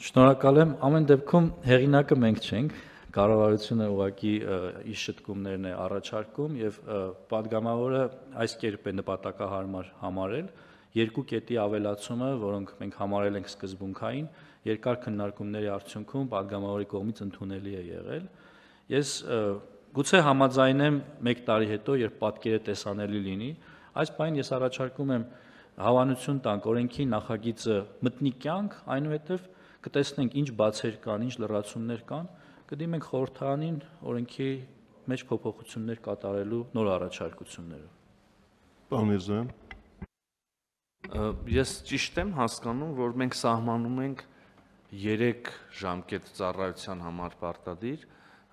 Շնորհակալ եմ, ամեն դեպքում հեղինակը մենք չենք, կառավարությունը ուղղակի իր շտկումներն է առաջարկում եւ падգամավորը այս կերպ է նպատակահարմար համարել երկու կետի ավելացումը, որոնք մենք համարել ենք սկզբունքային, երկար քննարկումների արդյունքում падգամավորի կողմից ընդունելի է եղել։ Ես գուցե համաձայնեմ 1 տարի հետո, երբ պատկերը տեսանելի լինի, այս բանին ես առաջարկում եմ հավանություն տանք օրենքի նախագիծը մտնի կյանք, այնուհետև կտեսնենք ինչ բացեր կան, ինչ լրացումներ կան, կդիմենք խորհրդարանին օրենքի մեջ փոփոխություններ կատարելու նոր առաջարկություններով։ Պարոն Միրզոյան։ Ես ճիշտ եմ հասկանում, որ մենք սահմանում ենք 3 ժամկետ ծառայության համար պարտադիր,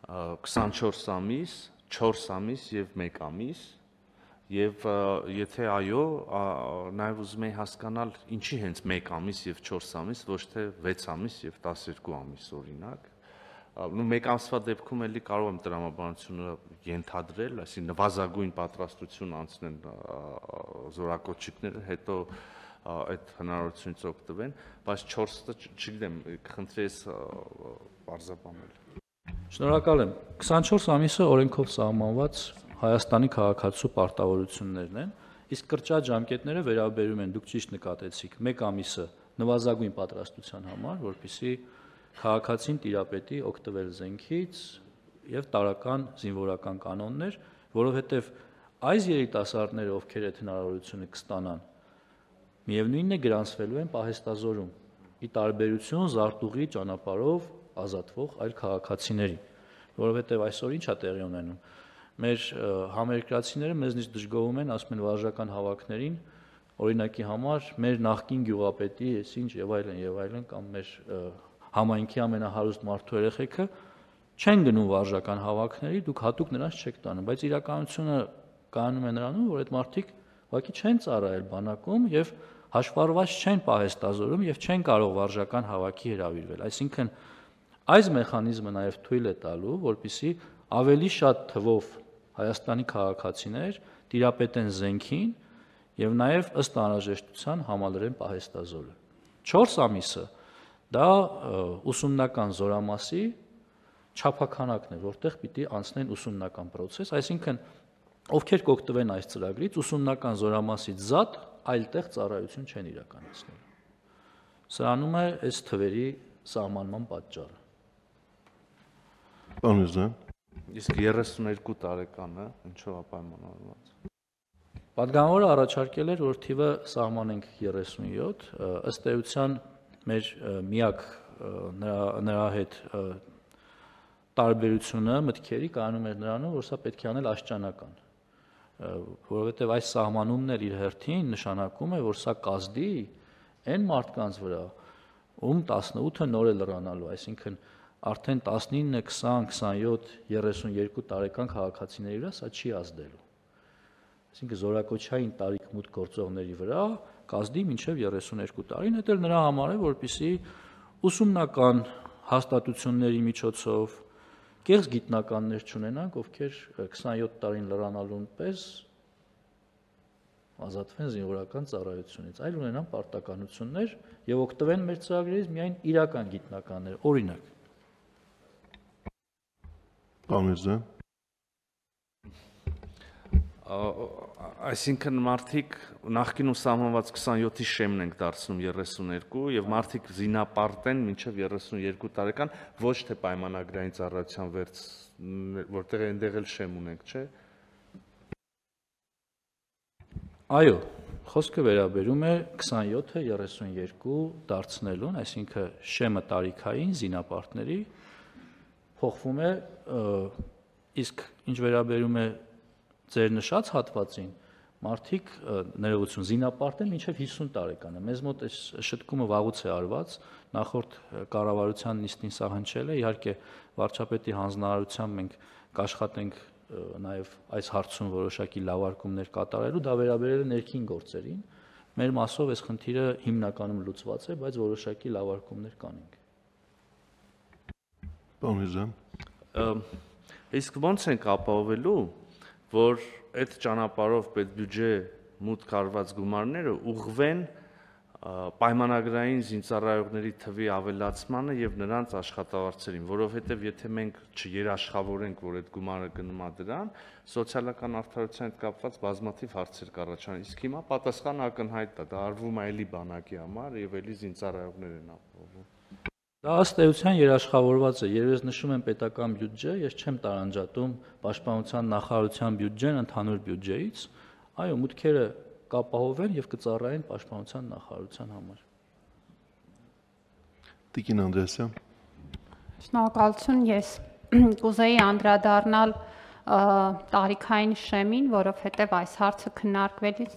24 ամիս, 4 ամիս եւ 1 ամիս, եւ եթե այո, նաեւ ուզում եի հասկանալ ինչի հենց 1 ամիս եւ 4 ամիս, ոչ թե 6 ամիս եւ 12 ամիս օրինակ։ Նու 1 ամսվա դեպքում էլի կարող եմ տրամաբանությունը ենթադրել, այսինքն նվազագույն պատրաստություն անցնեն զորակոչիկները, հետո այդ հնարավորությունից օգտվեն, բայց 4-ը չգիտեմ, կխնդրի ես բարձրաբանել։ Շնորհակալ եմ։ 24 ամիսը օրենքով սահմանված Հայաստանի քաղաքացու պարտավորություններն են, իսկ կրճատ ժամկետները վերաբերում են, դուք ճիշտ նկատեցիք, 1 ամիսը նվազագույն պատրաստության համար, որպեսզի քաղաքացին տիրապետի օգտվել զենքից եւ տարական զինվորական կանոններ, որովհետեւ այս երիտասարդները, ովքեր այդ հնարավորությունը կստանան, միևնույնն է գրանցվելու են պահեստազորում, ի տարբերություն զարտուղի ճանապարհով ազատվող այլ քաղաքացիների, որովհետեւ այսօր ինչ է տեղի ունենում։ Մեր համերկրացիները մեզնից դժգոհում են, ասում են վարժական հավաքներին, օրինակի համար մեր նախկին գյուղապետի, ինչ եւ այլն, կամ մեր համայնքի ամենահարուստ մարդու երեխեքը չեն գնում վարժական հավաքների, դուք հատուկ նրանց չեք տանում, բայց իրականությունը կայանում է նրանում, որ այդ մարդիկ ուղղակի չեն ծառայել բանակում եւ հաշվառված չեն պահեստազորում եւ չեն կարող վարժական հավաքի հրավիրվել։ Այսինքն այս մեխանիզմը նաեւ թույլ է տալու, որպեսզի ավելի շատ թվով Հայաստանի քաղաքացիներ տիրապետեն զենքին եւ նաեւ ըստ անհրաժեշտության համալրեն պահեստազորը։ 4 ամիսը դա ուսումնական զորամասի չափականակն է, որտեղ պիտի անցնեն ուսումնական process, այսինքն ովքեր կօգտվեն այս ծրագրից, ուսումնական զորամասից զատ այլտեղ ծառայություն չեն իրականացնելու։ Սրանում է այս թվերի սահմանման պատճառը։ Պարոն Միրզոյան։ Իսկ 32 տարեկանը ինչով է պայմանավորված։ Պատգամավորը առաջարկել էր, որ թիվը սահմանենք 37, ըստ էության մեր միակ նրա հետ տարբերությունը մտքերի կայանում էր նրանում, որ սա պետք է անել աշճանական, որովհետև այս սահմանումն էլ իր հերթին նշանակում է, որ սա կազդի այն մարդկանց վրա, ում 18-ը նոր է լրանալու, այսինքն արդեն 19, 20, 27, 32 տարեկան քաղաքացիների վրա սա չի ազդելու։ Այսինքն զորակոչային տարիք մուտք գործողների վրա կազդի մինչև 32 տարին, դա էլ նրա համար է, որպեսզի ուսումնական հաստատությունների միջոցով կեղծ գիտնականներ չունենանք, ովքեր 27 տարին լրանալուն պես ազատվեն զինվորական ծառայությունից, այլ ունենան պարտականություններ եւ օգտվեն մեր ծրագրերից միայն իրական գիտնականներ, օրինակ։ Պարոն Միրզոյան։ Այսինքն մարդիկ նախկինում սահմանված 27-ի շեմն ենք դարձնում 32 եւ մարդիկ զինապարտեն մինչեւ 32 տարեկան, ոչ թե պայմանագրային ծառայության վերց, որտեղ այնտեղ էլ շեմ ունենք, չէ՞։ Այո, խոսքը վերաբերում է 27-ը 32 դարձնելուն, այսինքն շեմը տարիքային զինապարտների փոխվում է, իսկ ինչ վերաբերում է ձեր նշած հատվածին, մարդիկ ներողություն զինապարտ են մինչև 50 տարեկանը։ Մեզ մոտ այս շտկումը վաղուց է արված, նախորդ կառավարության նիստին սա հնչել է, իհարկե վարչապետի հանձնարարությամբ մենք կաշխատենք նաև այս հարցում որոշակի լավարկումներ կատարելու, դա վերաբերել է ներքին գործերին։ Մեր մասով այս խնդիրը հիմնականում լուծված է, բայց որոշակի լավարկումներ կանենք։ Պարոն Միրզոյան։ Իսկ ո՞նց ենք ապահովելու, որ այդ ճանապարհով պետբյուջե մուտք արված գումարները ուղղվեն պայմանագրային զինծառայողների թվի ավելացմանը եւ նրանց աշխատավարձերին, որովհետեւ եթե մենք չերաշխավորենք, որ այդ գումարը գնում է դրան, սոցիալական արդարության հետ կապված բազմաթիվ հարցեր կառաջանան։ Իսկ հիմա պատասխանը ակնհայտ է, դա արվում է էլի բանակի համար եւ էլի զինծառայողներ են ապահովում։ Դա ըստ էության երաշխավորված է, երբ ես նշում եմ պետական բյուջե, ես չեմ տարանջատում պաշտպանության նախարարության բյուջեն ընդհանուր բյուջեից, այո, մուտքերը կապահովեն եւ կծառայեն պաշտպանության նախարարության համար։ Տիկին Անդրեասյան։ Շնորհակալություն, ես կուզեի անդրադառնալ տարիքային շեմին, որովհետեւ այս հարցը քննարկվելիս,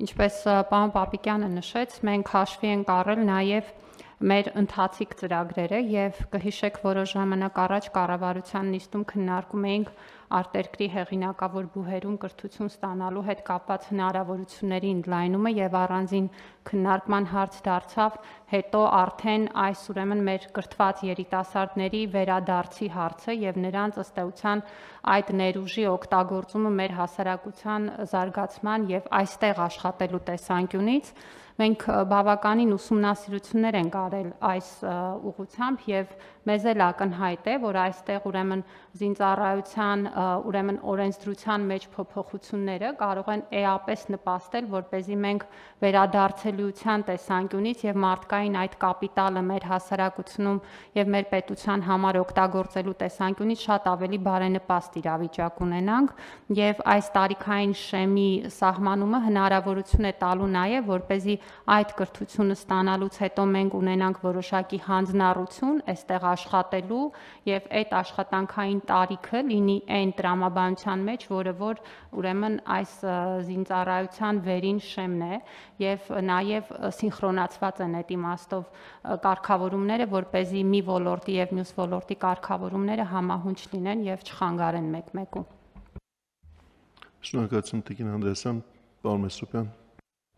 ինչպես պարոն Պապիկյանը նշեց, մենք հաշվի ենք առել նաեւ մեր ընթացիկ ծրագրերը եւ կհիշեք որոշ ժամանակ առաջ կառավարության նիստում քննարկում էինք արտերկրի հեղինակավոր բուհերում կրթություն ստանալու հետ կապված հնարավորությունների ընդլայնումը եւ առանձին քննարկման հարց դարձավ հետո արդեն այս ուրեմն մեր կրթված երիտասարդների վերադարձի հարցը եւ նրանց ըստ էության այդ ներուժի օգտագործումը մեր հասարակության զարգացման եւ այստեղ աշխատելու տեսանկյունից մենք բավականին ուսումնասիրություններ ենք արել այս ուղղությամբ եւ մեզ էլ ակնհայտ է, որ այստեղ ուրեմն զինծառայության ուրեմն օրենսդրության մեջ փոփոխությունները կարող են էապես նպաստել, որպեսզի մենք վերադարձելիության տեսանկյունից եւ մարդկային այդ կապիտալը մեր հասարակությունում եւ մեր պետության համար օգտագործելու տեսանկյունից շատ ավելի բարենպաստ իրավիճակ ունենանք եւ այս տարիքային շեմի սահմանումը հնարավորություն է տալու նաեւ, որպեսզի այդ կրթությունը ստանալուց հետո մենք ունենանք որոշակի հանձնառություն այստեղ աշխատելու եւ այդ աշխատանքային տարիքը լինի այն տրամաբանության մեջ, որը որ ուրեմն այս զինծառայության վերին շեմն է եւ նաեւ սինխրոնացված են այդ իմաստով կարգավորումները, որպեսզի մի ոլորտի եւ մյուս ոլորտի կարգավորումները համահունչ լինեն եւ չխանգարեն մեկ-մեկում։ Շնորհակալություն Տիկին Անդրեասյան, պարոն Մեսրոպյան։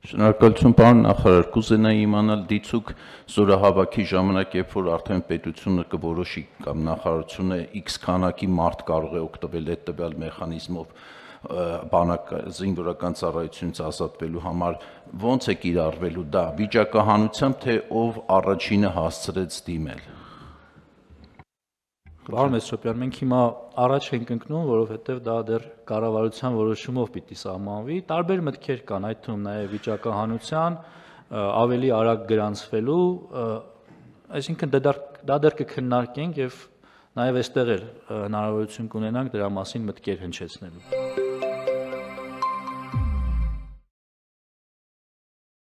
Շնորհակալություն պարոն նախարար, կուզենայի իմանալ դիցուք զորահավաքի ժամանակ, երբ որ արդեն պետությունը կորոշի կամ նախարարությունը X քանակի մարդ կարող է օգտվել այդ տվյալ մեխանիզմով բանակ զինվորական ծառայությունից ազատվելու համար, ո՞նց է կիրառվելու դա, վիճակահանությամբ, թե ով առաջինը հասցրեց դիմել։ Պարոն Մեսրոպյան, մենք հիմա առաջ ենք ընկնում, որովհետև դա դեռ կառավարության որոշումով պիտի սահմանվի։ Տարբեր մտքեր կան, այդ թվում նաև վիճակահանության, ավելի արագ գրանցվելու, այսինքն դա դեռ կքննարկենք եւ նաև այստեղ էլ հնարավորություն կունենանք դրա մասին մտքեր հնչեցնելու։